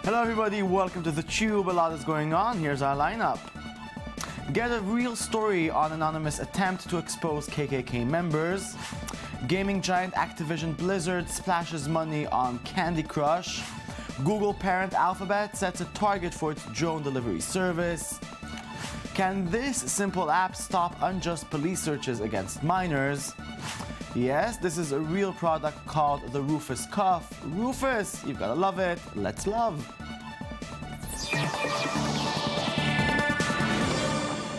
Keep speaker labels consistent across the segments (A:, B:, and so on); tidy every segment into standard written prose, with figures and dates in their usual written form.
A: Hello everybody, welcome to theCUBE. A lot is going on. Here's our lineup. Get a real story on anonymous attempt to expose KKK members. Gaming giant Activision Blizzard splashes money on Candy Crush. Google parent Alphabet sets a target for its drone delivery service. Can this simple app stop unjust police searches against minors? Yes, this is a real product called the Roofus Cuff. Roofus, you've gotta love it. Let's love.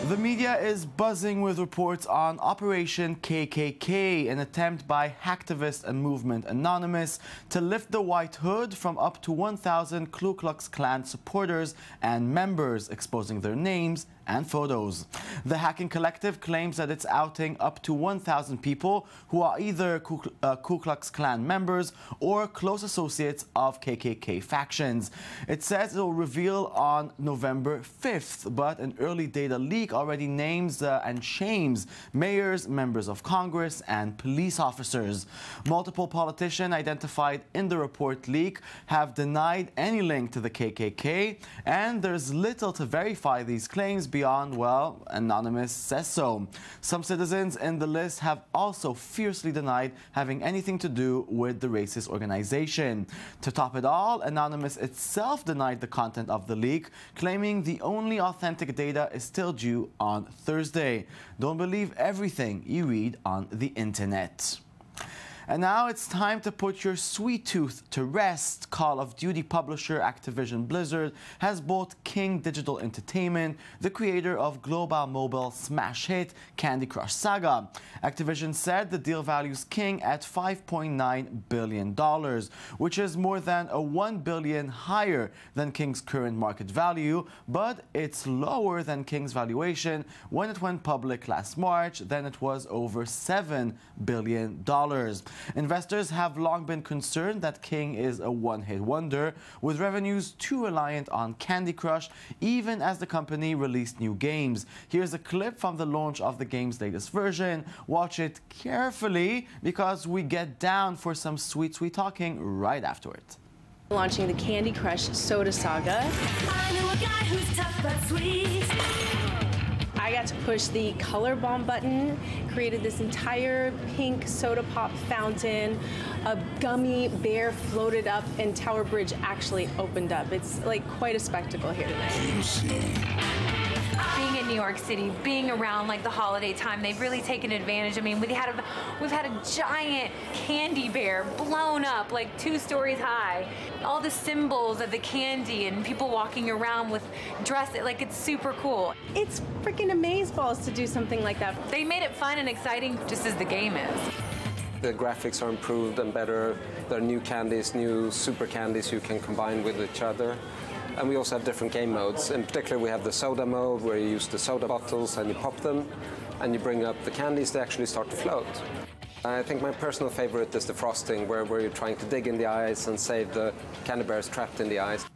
A: The media is buzzing with reports on Operation KKK, an attempt by hacktivist and movement Anonymous to lift the white hood from up to 1,000 Ku Klux Klan supporters and members, exposing their names and photos. The hacking collective claims that it's outing up to 1,000 people who are either Ku Klux Klan members or close associates of KKK factions. It says it will reveal on November 5th, but an early data leak already names and shames mayors, members of Congress, and police officers. Multiple politicians identified in the report leak have denied any link to the KKK, and there's little to verify these claims beyond, well, Anonymous says so. Some citizens in the list have also fiercely denied having anything to do with the racist organization. To top it all, Anonymous itself denied the content of the leak, claiming the only authentic data is still due on Thursday. Don't believe everything you read on the internet. And now it's time to put your sweet tooth to rest. Call of Duty publisher Activision Blizzard has bought King Digital Entertainment, the creator of global mobile smash hit Candy Crush Saga. Activision said the deal values King at $5.9 billion, which is more than $1 billion higher than King's current market value, but it's lower than King's valuation when it went public last March. Then it was over $7 billion. Investors have long been concerned that King is a one-hit wonder, with revenues too reliant on Candy Crush, even as the company released new games. Here's a clip from the launch of the game's latest version. Watch it carefully, because we get down for some sweet, sweet talking right after it.
B: Launching the Candy Crush Soda Saga.
C: I know a guy who's tough but sweet.
B: I got to push the color bomb button, created this entire pink soda pop fountain, a gummy bear floated up, and Tower Bridge actually opened up. It's like quite a spectacle here tonight.
D: Being in New York City, being around like the holiday time, they've really taken advantage. I mean, we've had a giant candy bear blown up like 2 stories high. All the symbols of the candy and people walking around with dress, like it's super cool.
B: It's freaking amazeballs to do something like that.
D: They made it fun and exciting just as the game is.
E: The graphics are improved and better. There are new candies, new super candies you can combine with each other. And we also have different game modes. In particular, we have the soda mode, where you use the soda bottles and you pop them, and you bring up the candies, they actually start to float. I think my personal favorite is the frosting, where you're trying to dig in the ice and save the candy bears trapped in the ice.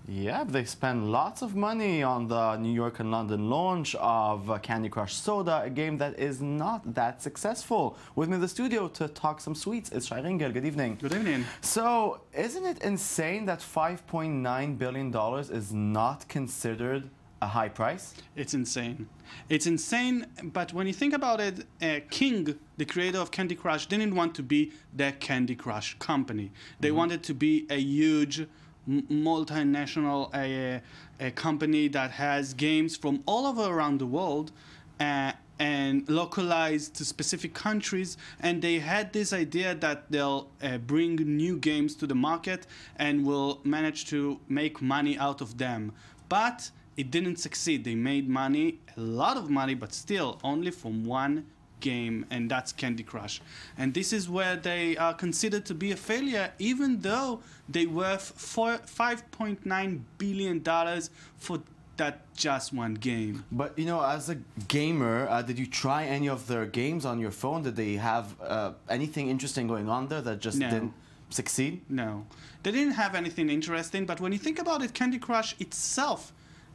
A: Yeah, they spend lots of money on the New York and London launch of Candy Crush Soda, a game that is not that successful. With me in the studio to talk some sweets is Shai Ringel. Good evening.
F: Good evening.
A: So, isn't it insane that $5.9 billion is not considered a high price?
F: It's insane. It's insane, but when you think about it, King, the creator of Candy Crush, didn't want to be the Candy Crush company. They wanted to be a huge multinational a company that has games from all over around the world and localized to specific countries, and they had this idea that they'll bring new games to the market and will manage to make money out of them. But it didn't succeed. They made money, a lot of money, but still only from one game, and that's Candy Crush. And this is where they are considered to be a failure, even though they worth $5.9 billion for that just one game.
A: But you know, as a gamer, did you try any of their games on your phone? Did they have anything interesting going on there that just didn't succeed?
F: No, they didn't have anything interesting, but when you think about it, Candy Crush itself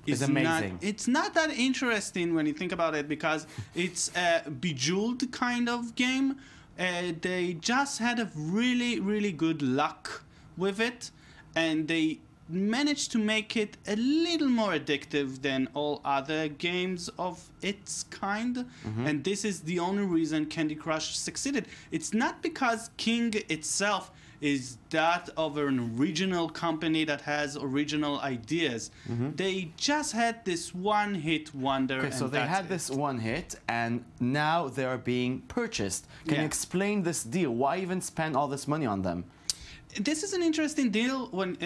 F: is amazing. It's not that interesting when you think about it, because it's a bejeweled kind of game. They just had a really, really good luck with it, and they managed to make it a little more addictive than all other games of its kind. And this is the only reason Candy Crush succeeded. It's not because King itself is that of an original company that has original ideas. They just had this one-hit wonder.
A: Okay, so they had this one hit, and now they're being purchased. Can you explain this deal? Why even spend all this money on them?
F: This is an interesting deal, when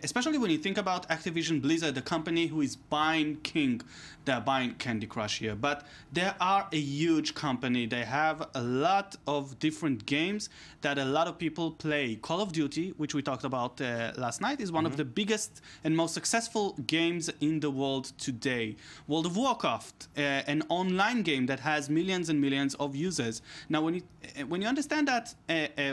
F: especially when you think about Activision Blizzard, the company who is buying King. They're buying Candy Crush here, but they are a huge company. They have a lot of different games that a lot of people play. Call of Duty, which we talked about last night, is one of the biggest and most successful games in the world today. World of Warcraft, an online game that has millions and millions of users. Now, when you understand that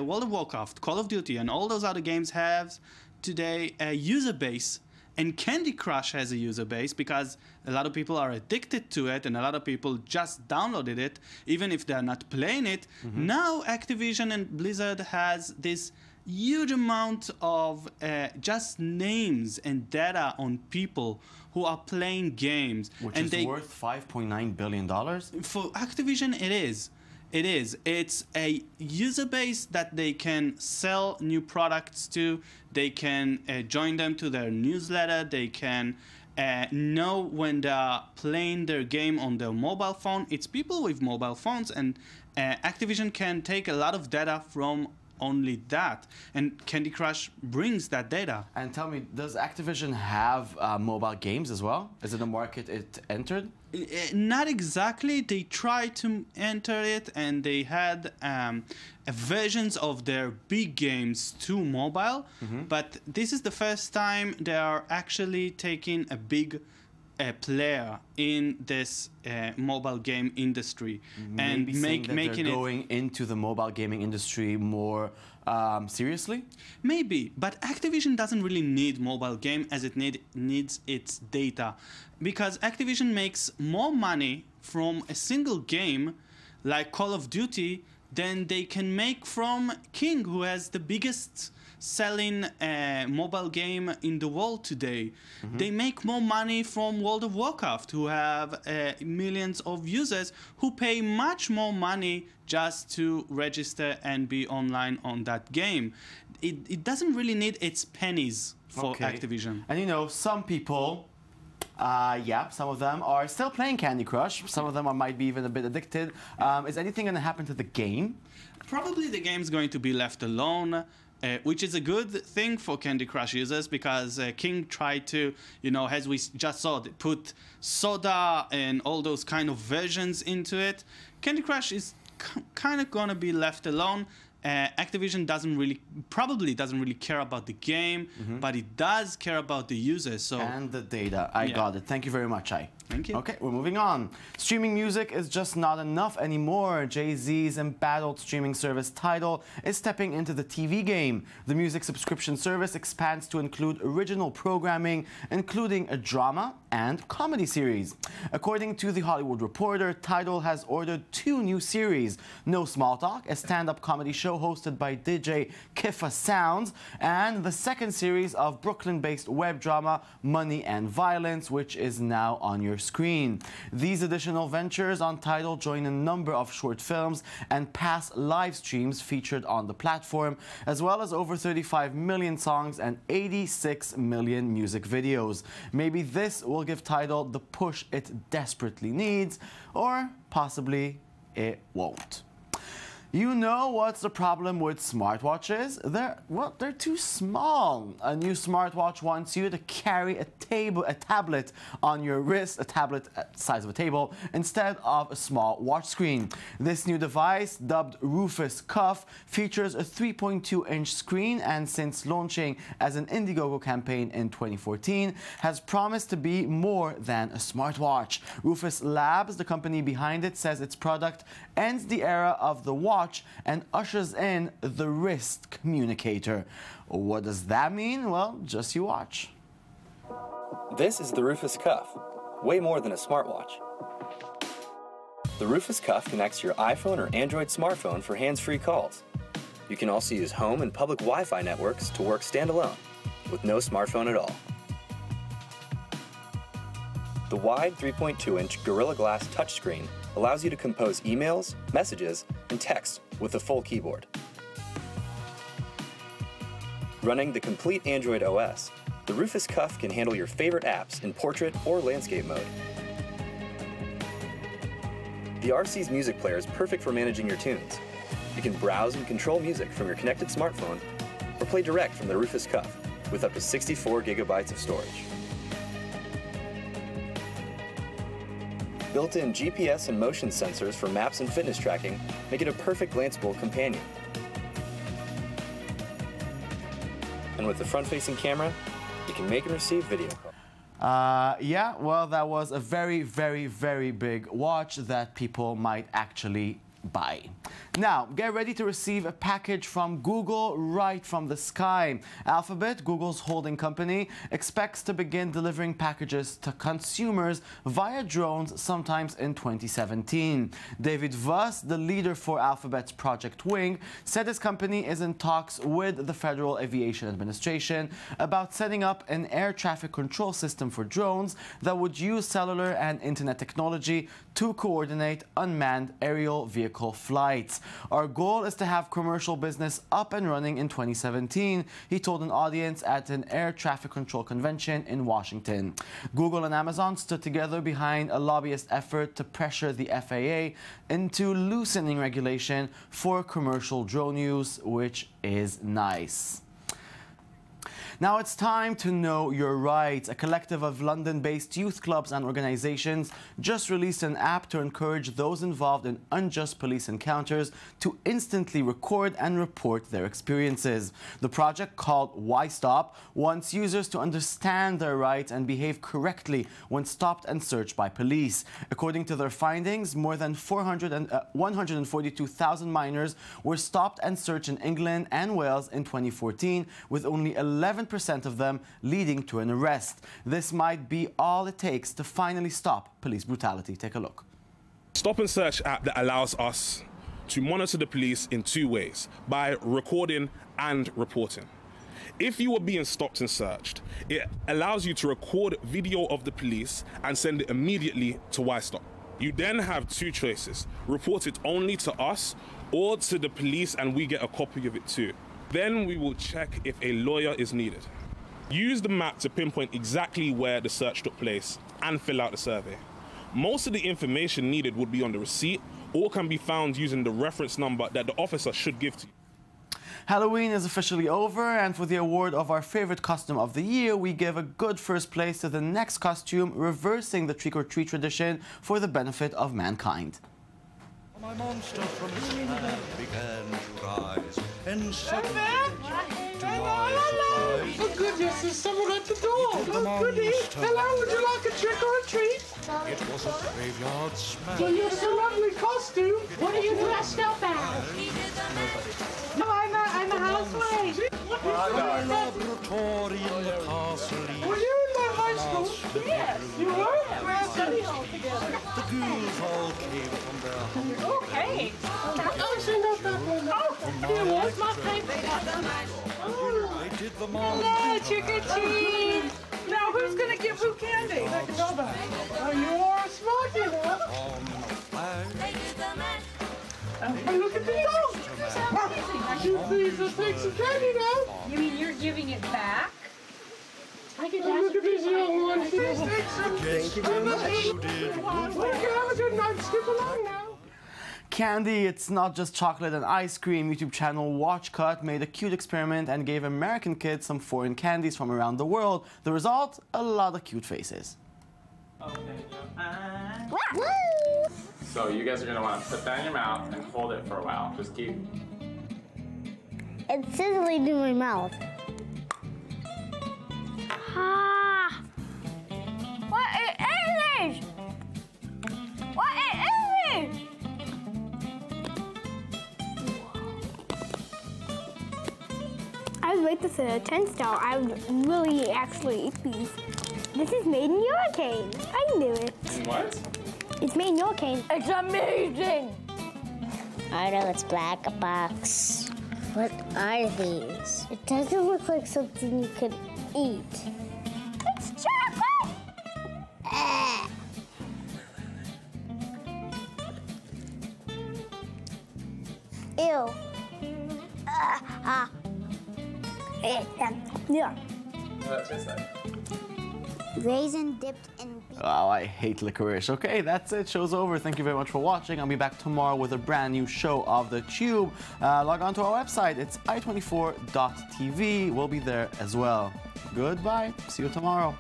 F: World of Warcraft, Call of Duty, and all those other games have today a user base, and Candy Crush has a user base because a lot of people are addicted to it and a lot of people just downloaded it, even if they're not playing it. Now Activision and Blizzard has this huge amount of just names and data on people who are playing games.
A: Which is worth $5.9 billion?
F: For Activision, it is. It's a user base that they can sell new products to. They can join them to their newsletter. They can know when they're playing their game on their mobile phone. It's people with mobile phones, and Activision can take a lot of data from only that, and Candy Crush brings that data.
A: And tell me, does Activision have mobile games as well? Is it a market it entered?
F: Not exactly. They tried to enter it, and they had versions of their big games to mobile, but this is the first time they are actually taking a big player in this mobile game industry, and making it
A: going into the mobile gaming industry more seriously.
F: Maybe, but Activision doesn't really need mobile game as it needs its data, because Activision makes more money from a single game like Call of Duty than they can make from King, who has the biggest selling mobile game in the world today. They make more money from World of Warcraft, who have millions of users who pay much more money just to register and be online on that game. It doesn't really need its pennies for Activision.
A: And you know, some people, some of them are still playing Candy Crush. Some of them might be even a bit addicted. Is anything going to happen to the game?
F: Probably the game's going to be left alone. Which is a good thing for Candy Crush users, because King tried to, as we just saw, put soda and all those kind of versions into it. Candy Crush is kind of going to be left alone. Activision probably doesn't really care about the game, but it does care about the users. So
A: and the data. I got it. Thank you very much, Jay.
F: Thank you.
A: Okay, we're moving on. Streaming music is just not enough anymore. JayZ's embattled streaming service Tidal is stepping into the TV game. The music subscription service expands to include original programming, including a drama and comedy series. According to The Hollywood Reporter, Tidal has ordered 2 new series: No Small Talk, a stand-up comedy show hosted by DJ Kiffa Sounds, and the second series of Brooklyn-based web drama Money and Violence, which is now on your screen. These additional ventures on Tidal join a number of short films and past live streams featured on the platform, as well as over 35 million songs and 86 million music videos. Maybe this will give Tidal the push it desperately needs, or possibly it won't. You know what's the problem with smartwatches? They're too small. A new smartwatch wants you to carry a tablet on your wrist, a tablet size of a table, instead of a small watch screen. This new device, dubbed Roofus Cuff, features a 3.2-inch screen, and since launching as an Indiegogo campaign in 2014, has promised to be more than a smartwatch. Roofus Labs, the company behind it, says its product ends the era of the watch and ushers in the wrist communicator. What does that mean? Well, just you watch.
G: This is the Roofus Cuff, way more than a smartwatch. The Roofus Cuff connects your iPhone or Android smartphone for hands-free calls. You can also use home and public Wi-Fi networks to work standalone. with no smartphone at all. The wide 3.2-inch Gorilla Glass touchscreen allows you to compose emails, messages, and text with a full keyboard. Running the complete Android OS, the Roofus Cuff can handle your favorite apps in portrait or landscape mode. The RC's music player is perfect for managing your tunes. You can browse and control music from your connected smartphone or play direct from the Roofus Cuff with up to 64 gigabytes of storage. Built-in GPS and motion sensors for maps and fitness tracking make it a perfect glanceable companion. And with the front-facing camera, you can make and receive video calls.
A: Yeah, well, that was a very, very, very big watch that people might actually buy. Now, get ready to receive a package from Google right from the sky. Alphabet, Google's holding company, expects to begin delivering packages to consumers via drones sometimes in 2017. David Voss, the leader for Alphabet's Project Wing, said his company is in talks with the Federal Aviation Administration about setting up an air traffic control system for drones that would use cellular and internet technology to coordinate unmanned aerial vehicle flights. Our goal is to have commercial business up and running in 2017, he told an audience at an air traffic control convention in Washington. Google and Amazon stood together behind a lobbyist effort to pressure the FAA into loosening regulation for commercial drone use, which is nice. Now it's time to know your rights. A collective of London-based youth clubs and organizations just released an app to encourage those involved in unjust police encounters to instantly record and report their experiences. The project, called Why Stop, wants users to understand their rights and behave correctly when stopped and searched by police. According to their findings, more than 142,000 minors were stopped and searched in England and Wales in 2014, with only 11% of them leading to an arrest. This might be all it takes to finally stop police brutality. Take a look.
H: Stop and search app that allows us to monitor the police in two ways, by recording and reporting. If you are being stopped and searched, it allows you to record video of the police and send it immediately to Why Stop. You then have two choices: report it only to us or to the police and we get a copy of it too. Then we will check if a lawyer is needed. Use the map to pinpoint exactly where the search took place and fill out the survey. Most of the information needed would be on the receipt or can be found using the reference number that the officer should give to you.
A: Halloween is officially over, and for the award of our favorite costume of the year, we give a good first place to the next costume, reversing the trick-or-treat tradition for the benefit of mankind.
I: My monster from his hand began to rise, and suddenly, to my surprise,
J: oh goodness, there's someone at the door. Oh goody. Hello, would you like a trick or a treat?
I: it was a graveyard smash.
J: Well, you're so lovely costume. What are you dressed up as? No, I'm a housemaid.
I: My laboratory in the castle.
J: Were you in my high school? Yes, you were. We're studying all together.
I: The ghouls all came from their home.
J: Okay. Actually, not that one. Oh, here was my favorite.
I: They did them all.
J: Hello, trick or treat. Now, who's going to give who candy? Oh, you're smart, you know. Oh, look at the dog. You please just take some candy now.
K: You mean you're giving it back?
J: I can look at these young ones. Please take some. Thank you very much. Thank you. Have a good night. Skip along now.
A: Candy, it's not just chocolate and ice cream. YouTube channel Watch Cut made a cute experiment and gave American kids some foreign candies from around the world. The result? A lot of cute faces.
L: So you guys are going to want to put that in your mouth and hold it for a while. Just keep...
M: It's sizzling in my mouth. Ah! What is this? What is this? I would rate this a 10-star. I would really actually eat these. This is made in your cane. I knew it.
L: What?
M: It's made in your cane. It's amazing! I know it's black box. What are these? It doesn't look like something you could eat. It's chocolate! Ew. Yeah.
L: What does that taste like?
M: Raisin dipped in beef.
A: Oh, I hate licorice. Okay, that's it. Show's over. Thank you very much for watching. I'll be back tomorrow with a brand new show of the Tube. Log on to our website. It's i24.tv. We'll be there as well. Goodbye. See you tomorrow.